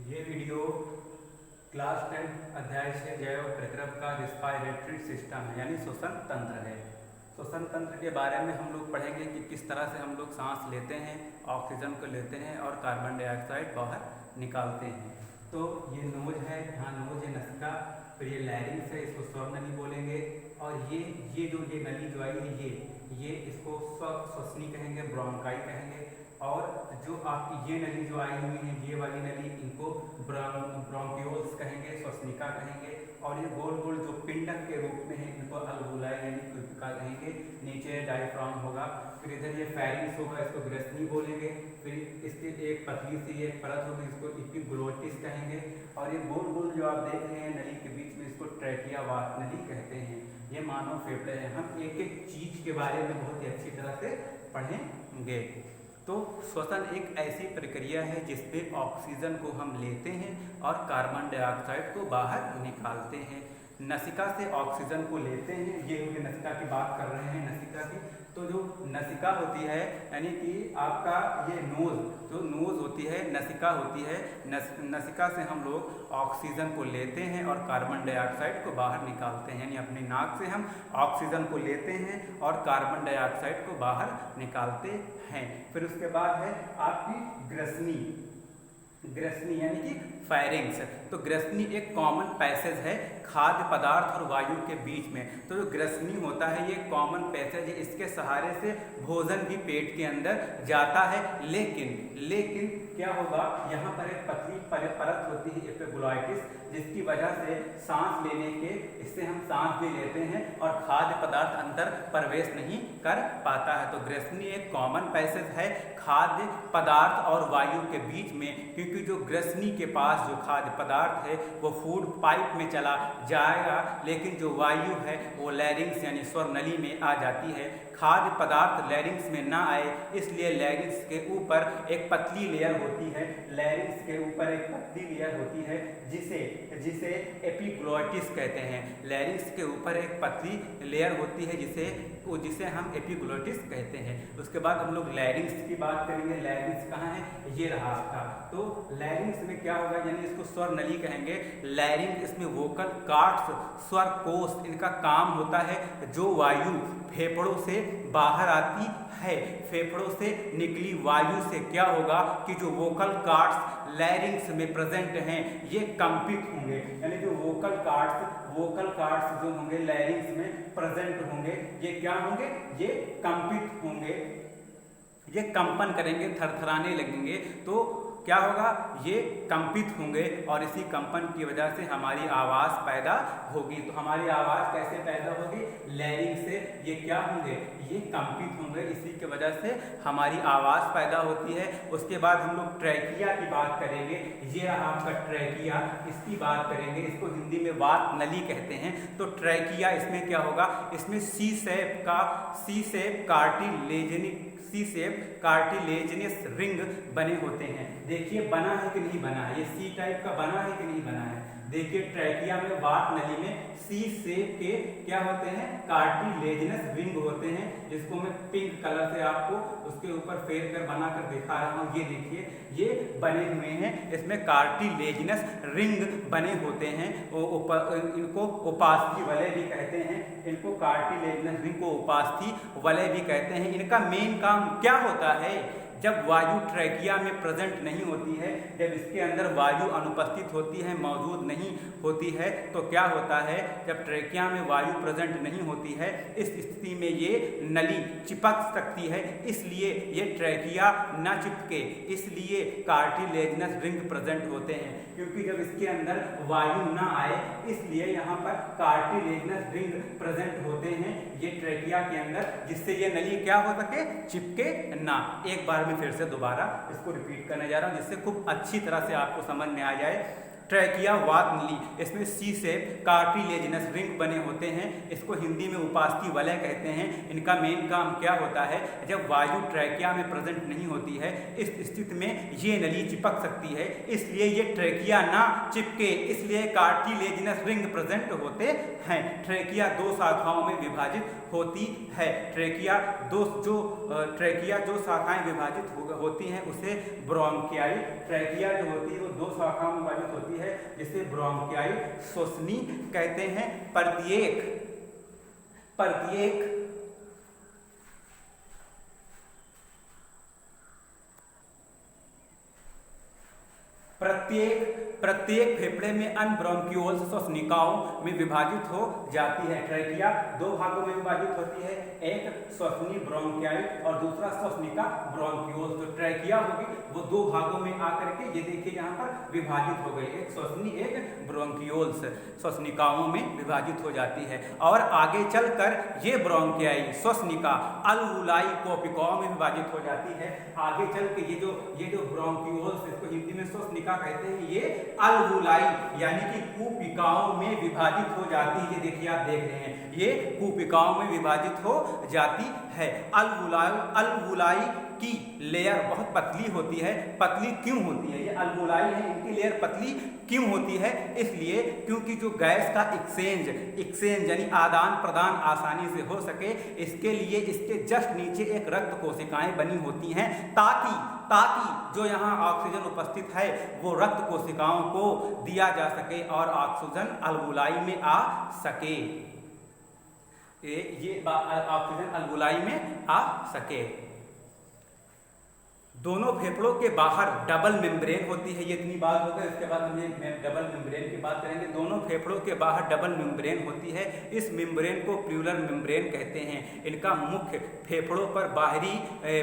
ये video class 10 अध्याय से जैव प्रतिरव का रिस्पायरेटरी सिस्टम है यानी श्वसन तंत्र है। श्वसन तंत्र के बारे में हम लोग पढ़ेंगे कि किस तरह से हम लोग सांस लेते हैं, ऑक्सीजन को लेते हैं और कार्बन डाइऑक्साइड बाहर निकालते हैं। तो ये नोज है, यहाँ नोज है नसिका, फिर ये लैरिंग्स है, इसको स्वर नली बोलेंगे। और ये नली जो आई है ये इसको श्वसनी कहेंगे, ब्रोंकाई कहेंगे। और जो आपकी ये नली जो आई हुई है, ये वाली नली, इनको ब्रोंकियोल्स कहेंगे, श्वसनिका कहेंगे। और ये गोल गोल जो पिंडक के रूप में है, इनको अल्वोलाई यानी कृतिका कहेंगे। नीचे डायफ्राम होगा, फिर इधर ये फेरिंग्स होगा, इसको ग्रसनी बोलेंगे। फिर इसकी एक पतली सी एक परत होगी, इसको एपिग्लोटिस कहेंगे। और ये गोल गोल जो आप देख रहे हैं नली के बीच में, इसको ट्रैकिया वात नली कहते हैं। ये मानव फेफड़े हैं। हम एक एक चीज के बारे में बहुत ही अच्छी तरह से पढ़ेंगे। तो श्वसन एक ऐसी प्रक्रिया है जिसमें ऑक्सीजन को हम लेते हैं और कार्बन डाइऑक्साइड को बाहर निकालते हैं। नसिका से ऑक्सीजन को लेते हैं, ये होगी नसिका की बात कर रहे हैं, नसिका की। तो जो नसिका होती है यानी कि आपका ये नोज, जो नोज होती है, नसिका होती है, नसिका से हम लोग ऑक्सीजन को लेते हैं और कार्बन डाइऑक्साइड को बाहर निकालते हैं। यानी अपनी नाक से हम ऑक्सीजन को लेते हैं और कार्बन डाइऑक्साइड को बाहर निकालते हैं। फिर उसके बाद है आपकी ग्रसनी, ग्रसनी यानी कि फायरिंग्स। तो ग्रसनी एक कॉमन पैसेज है खाद्य पदार्थ और वायु के बीच में। तो जो ग्रसनी होता है ये कॉमन पैसेज है, इसके सहारे से भोजन भी पेट के अंदर जाता है। लेकिन क्या होगा, यहाँ पर एक पतली परत होती है एपिग्लोटिस, जिसकी वजह से सांस लेने के, इससे हम सांस भी लेते हैं और खाद्य पदार्थ अंदर प्रवेश नहीं कर पाता है। तो ग्रसनी एक कॉमन पैसेज है खाद्य पदार्थ और वायु के बीच में, क्योंकि जो ग्रसनी के पास जो खाद्य पदार्थ है वो फूड पाइप में चला जाएगा, लेकिन जो वायु है वो लैरिंग्स यानी स्वर नली में आ जाती है। खाद्य पदार्थ लैरिंग्स में ना आए, इसलिए लैरिंग्स के ऊपर एक पतली लेयर होती है, लैरिंग्स के ऊपर एक पतली लेयर होती है जिसे एपिग्लोटिस कहते हैं। लैरिंग्स के ऊपर एक पतली लेयर होती है जिसे हम एपिग्लोटिस कहते हैं। उसके बाद हम लोग लैरिंग्स की बात करेंगे। लैरिंग्स कहाँ है, ये रहा आपका। तो लैरिंग्स में क्या होगा, यानी इसको स्वर नली कहेंगे। लैरिंग, इसमें वोकल कार्ड्स, स्वर कोश, इनका काम होता है जो वायु फेफड़ों से बाहर आती है, फेफड़ों से निकली वायु से क्या होगा कि जो वोकल कार्ड्स लैरिंग्स में प्रेजेंट हैं ये कंपित होंगे। यानी जो वोकल कार्ड्स जो होंगे लैरिंग्स में प्रेजेंट होंगे, ये क्या होंगे, ये कंपित होंगे, ये कंपन करेंगे, थरथराने लगेंगे। तो क्या होगा, ये कंपित होंगे और इसी कंपन की वजह से हमारी आवाज़ पैदा होगी। तो हमारी आवाज़ कैसे पैदा होगी, लैरिंग से ये क्या होंगे, ये कंपित होंगे, इसी की वजह से हमारी आवाज़ पैदा होती है। उसके बाद हम लोग ट्रैकिया की बात करेंगे। ये आपका ट्रैकिया, इसकी बात करेंगे। इसको हिंदी में वात नली कहते हैं। तो ट्रैकिया, इसमें क्या होगा, इसमें सी शेप कार्टिलेजिनस रिंग बने होते हैं। देखिए बना है कि नहीं बना है, ये सी टाइप का बना है कि नहीं बना है। देखिए ट्रैकिया में, वात नली में सी शेप के क्या होते हैं, कार्टिलेजिनस रिंग होते हैं, जिसको मैं पिंक कलर से आपको उसके ऊपर फेर कर बनाकर दिखा रहा हूँ। ये देखिए ये बने हुए हैं, इसमें कार्टिलेजिनस रिंग बने होते हैं। इनको उपास्थि वलय भी कहते हैं, इनको कार्टिलेजिनस रिंग को उपास्थि वलय भी कहते हैं। इनका मेन काम क्या होता है, जब वायु ट्रैकिया में प्रेजेंट नहीं होती है, जब इसके अंदर वायु अनुपस्थित होती है, मौजूद नहीं होती है, तो क्या होता है, जब ट्रैकिया में वायु प्रेजेंट नहीं होती है, इस स्थिति में ये नली चिपक सकती है, इसलिए ये ट्रैकिया न चिपके, इसलिए कार्टिलेजिनस रिंग प्रेजेंट होते हैं। क्योंकि जब इसके अंदर वायु ना आए, इसलिए यहाँ पर कार्टिलेजिनस रिंग प्रेजेंट होते हैं ये ट्रैकिया के अंदर, जिससे ये नली क्या हो सके, चिपके ना। एक बार मैं फिर से दोबारा इसको रिपीट करने जा रहा हूँ, जिससे खूब अच्छी तरह से आपको समझ में आ जाए। ट्रैकिया वात नली, इसमें सी शेप कार्टिलेजिनस रिंग बने होते हैं। इसको हिंदी में उपास्थि वलय कहते हैं। इनका मेन काम क्या होता है, जब वायु ट्रैकिया में प्रेजेंट नहीं होती है इस स्थिति में ये नली चिपक सकती है, इसलिए ये ट्रैकिया ना चिपके इसलिए कार्टिलेजिनस रिंग प्रेजेंट होते हैं। ट्रैकिया दो शाखाओं में विभाजित होती है। ट्रैकिया जो शाखाएं विभाजित होती हैं उसे ब्रोंकियाई, ट्रैकिया जो होती है वो दो शाखाओं में विभाजित होती है जिसे ब्रोंकियाई श्वसनी कहते हैं। प्रत्येक फेफड़े में अन्य ब्रोंकियोल्स श्वसनिकाओं में विभाजित हो जाती है। ट्रैकिया दो भागों में विभाजित होती है, एक श्वसनी ब्रोंकियाई और दूसरा श्वसनिका ब्रोंकियोल्स। जो ट्रैकिया होगी वो दो भागों में आकर के ये देखिए यहाँ पर विभाजित हो गई, एक श्वसनी एक ब्रोंकियोल्स श्वसनिकाओं में विभाजित हो जाती है। और आगे चलकर ये ब्रोंकियाई श्वसनिका अल्वुलाई कोपिकाओं में विभाजित हो जाती है। आगे चल के ये जो ब्रोंकियोल्स, इसको हिंदी में श्वसनिका कहते हैं, ये अल्वुलाई यानी कि कूपिकाओं में विभाजित हो जाती है। ये देखिए आप देख रहे हैं, ये कूपिकाओं में विभाजित हो जाती है। अल्वुलाई की लेयर बहुत पतली होती है। पतली क्यों होती है, ये अल्वुलाई है, इनकी लेयर पतली क्यों होती है, इसलिए क्योंकि जो गैस का एक्सचेंज यानी आदान प्रदान आसानी से हो सके, इसके लिए इसके जस्ट नीचे एक रक्त कोशिकाएं बनी होती हैं ताकि जो यहाँ ऑक्सीजन उपस्थित है वो रक्त कोशिकाओं को दिया जा सके और ऑक्सीजन अल्वुलाई में आ सके, ये ऑक्सीजन अल्वुलाई में आ सके। दोनों फेफड़ों के बाहर डबल मेम्ब्रेन होती है। ये इतनी बात हो गई, इसके बाद हम ये डबल मेम्ब्रेन की बात करेंगे। दोनों फेफड़ों के बाहर डबल मेम्ब्रेन होती है। इस मेम्ब्रेन को प्लूरल मेम्ब्रेन कहते हैं। इनका मुख्य फेफड़ों पर बाहरी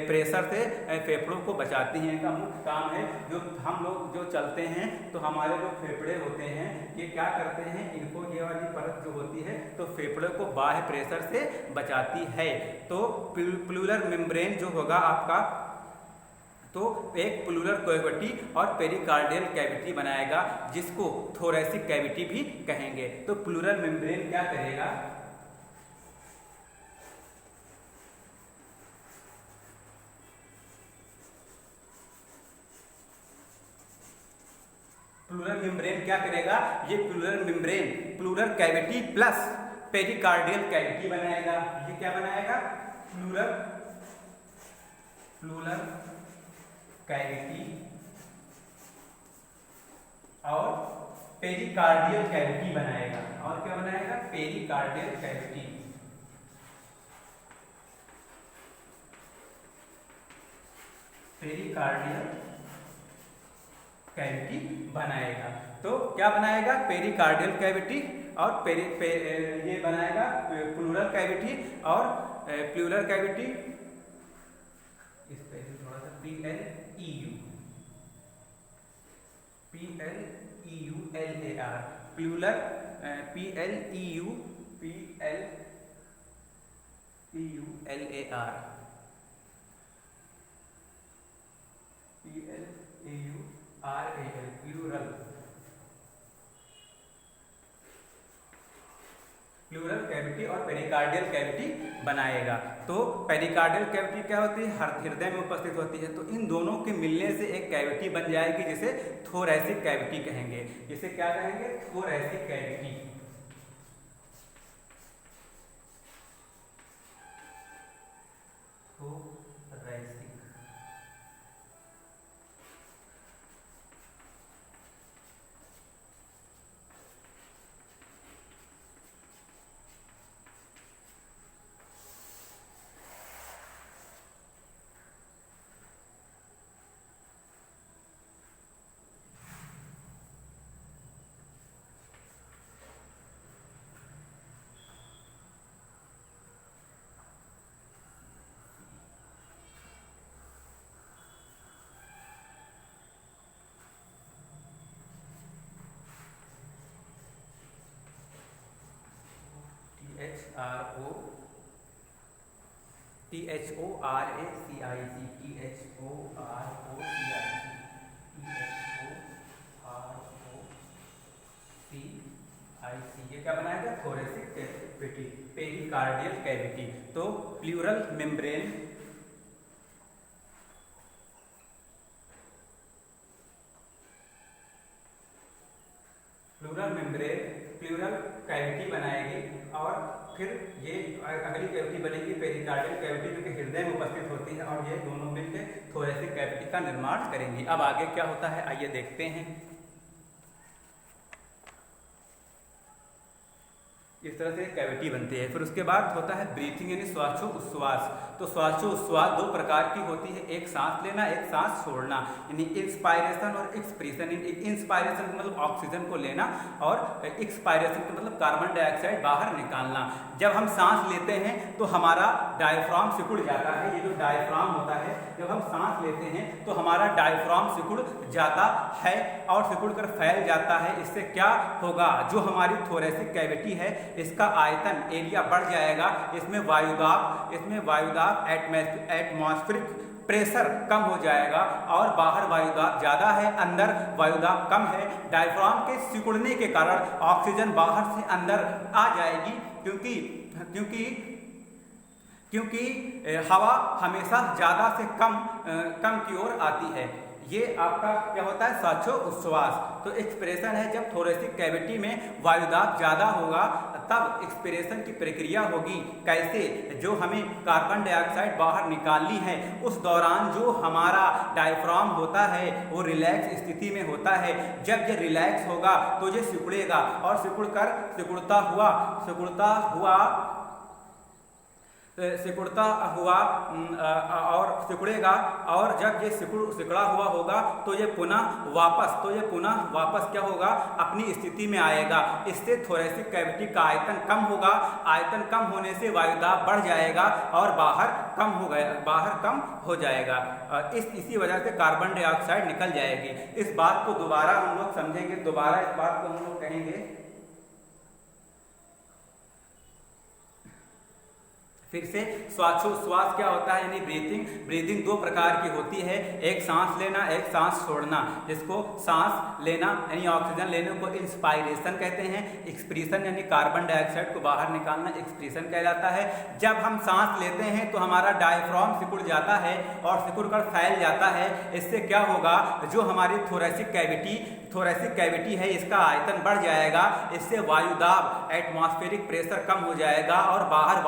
प्रेशर से फेफड़ों को बचाती हैं। इनका मुख्य काम है, जो हम लोग जो चलते हैं तो हमारे जो फेफड़े होते हैं ये क्या करते हैं, इनको ये वाली परत जो होती है तो फेफड़े को बाह्य प्रेशर से बचाती है। तो प्लूरल मेम्ब्रेन जो होगा आपका, तो एक प्लूरल कैविटी और पेरिकार्डियल कैविटी बनाएगा, जिसको थोरैसिक कैविटी भी कहेंगे। तो प्लूरल मेम्ब्रेन क्या करेगा, प्लूरल मेम्ब्रेन क्या करेगा, ये pleural membrane pleural cavity plus pericardial cavity बनाएगा। ये क्या बनाएगा, प्लूरल कैविटी और पेरिकार्डियल कैविटी बनाएगा। और क्या बनाएगा, पेरिकार्डियल कैविटी। पेरिकार्डियल कैविटी बनाएगा। तो क्या बनाएगा, पेरिकार्डियल कैविटी और ये बनाएगा प्लूरल कैविटी और प्लूरल कैविटी, इस पे थोड़ा सा PLEULAR प्लूरल प्लूरल कैविटी और पेरिकार्डियल कैविटी बनाएगा। तो पेरिकार्डियल कैविटी क्या होती है, हृदय में उपस्थित होती है। तो इन दोनों के मिलने से एक कैविटी बन जाएगी जिसे थोरैसिक कैविटी कहेंगे। जिसे क्या कहेंगे, thoracic cavity. THORACIC pericardial cavity. तो प्लूरल मेम्ब्रेन प्लूरल कैविटी बनाएगी और फिर ये अगली कैविटी बनेगी पेरिकार्डियल कैविटी, जो कि हृदय में उपस्थित होती है, और ये दोनों मिलकर थोरेसिक कैविटी का निर्माण करेंगी। अब आगे क्या होता है आइए देखते हैं। इस तरह से कैविटी बनती है। फिर उसके बाद होता है ब्रीथिंग यानी श्वासोच्छ्वास। तो श्वासोच्छ्वास दो प्रकार की होती है, एक सांस लेना, एक सांस छोड़ना, यानी इंस्पायरेशन और एक्सप्रेशन। इंस्पायरेशन का मतलब ऑक्सीजन को लेना और एक्सपायरेशन का मतलब कार्बन डाइऑक्साइड बाहर निकालना। जब हम सांस लेते हैं तो हमारा डायफ्राम सिकुड़ जाता है। ये जो डायफ्राम होता है, जब हम सांस लेते हैं तो हमारा डायफ्राम सिकुड़ जाता है और सिकुड़ कर फैल जाता है। इससे क्या होगा, जो हमारी थोरेसिक कैविटी है इसका आयतन एरिया बढ़ जाएगा। इसमें वायुदाब एटमॉस्फेरिक प्रेशर कम हो जाएगा और बाहर वायुदाब ज़्यादा है, अंदर वायुदाब कम है। डायफ्राम के सिकुड़ने के कारण ऑक्सीजन बाहर से अंदर आ जाएगी, क्योंकि हवा हमेशा ज़्यादा से कम की ओर आती है। ये आपका क्या होता है श्वासोच्छ्वास। तो एक्सप्रेशन है, जब थोरेसिक कैविटी में वायुदाब ज़्यादा होगा तब एक्सप्रेशन की प्रक्रिया होगी। कैसे, जो हमें कार्बन डाइऑक्साइड बाहर निकालनी है उस दौरान जो हमारा डायफ्राम होता है वो रिलैक्स स्थिति में होता है। जब ये रिलैक्स होगा तो ये सिकुड़ेगा और सिकुड़ता हुआ और सिकुड़ेगा, और जब ये सिकुड़ा हुआ होगा तो ये पुनः वापस क्या होगा, अपनी स्थिति में आएगा। इससे थोरेसिक कैविटी का आयतन कम होगा। आयतन कम होने से वायुदाब बढ़ जाएगा और बाहर कम हो जाएगा। इसी वजह से कार्बन डाइऑक्साइड निकल जाएगी। इस बात को दोबारा हम लोग समझेंगे, दोबारा इस बात को हम लोग कहेंगे। फिर से श्वासोच्छ्वास क्या होता है, यानी ब्रीथिंग दो प्रकार की होती है, एक सांस लेना, एक सांस छोड़ना। जिसको सांस लेना यानी ऑक्सीजन लेने को इंस्पायरेशन कहते हैं। एक्सप्रेशन यानी कार्बन डाइऑक्साइड को बाहर निकालना एक्सप्रेशन कहलाता है। जब हम सांस लेते हैं तो हमारा डायफ्राम सिकुड़ जाता है और सिकुड़ कर फैल जाता है। इससे क्या होगा, जो हमारी थोरेसिक कैविटी है इसका आयतन बढ़ जाएगा। इससे वायुदाब एटमॉस्फेरिक प्रेशर कम हो जाएगा और बाहर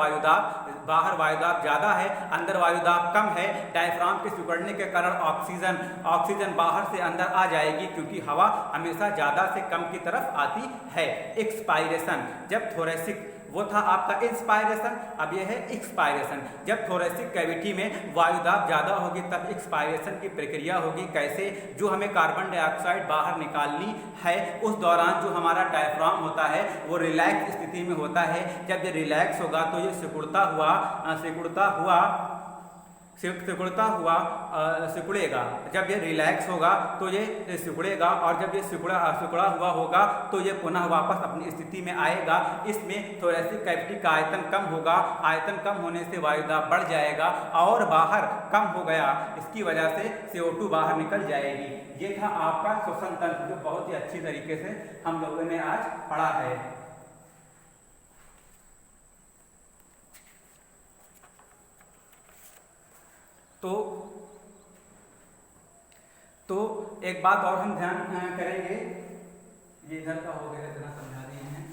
वायुदाब ज़्यादा है, अंदर वायुदाब कम है। डायफ्राम के सिकुड़ने के कारण ऑक्सीजन बाहर से अंदर आ जाएगी, क्योंकि हवा हमेशा ज़्यादा से कम की तरफ आती है। एक्सपायरेशन, जब थोरेसिक वो था आपका इंस्पायरेशन, अब यह है एक्सपायरेशन। जब थोरेसिक कैविटी में वायुदाब ज़्यादा होगी तब एक्सपायरेशन की प्रक्रिया होगी। कैसे, जो हमें कार्बन डाइऑक्साइड बाहर निकालनी है उस दौरान जो हमारा डायफ्राम होता है वो रिलैक्स स्थिति में होता है। जब ये रिलैक्स होगा तो ये सिकुड़ेगा। जब ये रिलैक्स होगा तो ये सिकुड़ेगा और जब ये सिकुड़ा हुआ होगा तो ये पुनः वापस अपनी स्थिति में आएगा। इसमें थोरेसिक कैविटी का आयतन कम होगा। आयतन कम होने से वायुदाब बढ़ जाएगा और बाहर कम हो गया, इसकी वजह से CO2 बाहर निकल जाएगी। ये था आपका श्वसन तंत्र, जो बहुत ही अच्छी तरीके से हम लोगों ने आज पढ़ा है। तो एक बात और हम ध्यान करेंगे, ये इधर का हो गया, इतना समझा दिए हैं।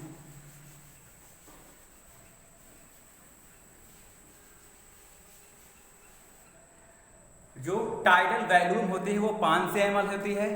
जो टाइडल वैल्यूम होती है वो 500 ml होती है।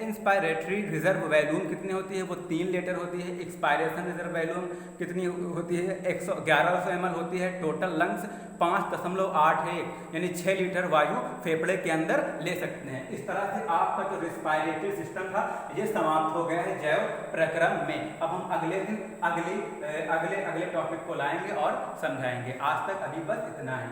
इंस्पायरेटरी रिजर्व वैल्यूम कितनी होती है, वो 3 लीटर होती है। एक्सपायरेशन रिजर्व वैल्यूम कितनी होती है, 1100 ml होती है। टोटल लंग्स 5.81 यानी 6 लीटर वायु फेफड़े के अंदर ले सकते हैं। इस तरह से आपका जो रिस्पायरेटरी सिस्टम था ये समाप्त हो गया है जैव प्रक्रम में। अब हम अगले दिन अगले टॉपिक को लाएंगे और समझाएंगे। आज तक अभी बस इतना ही।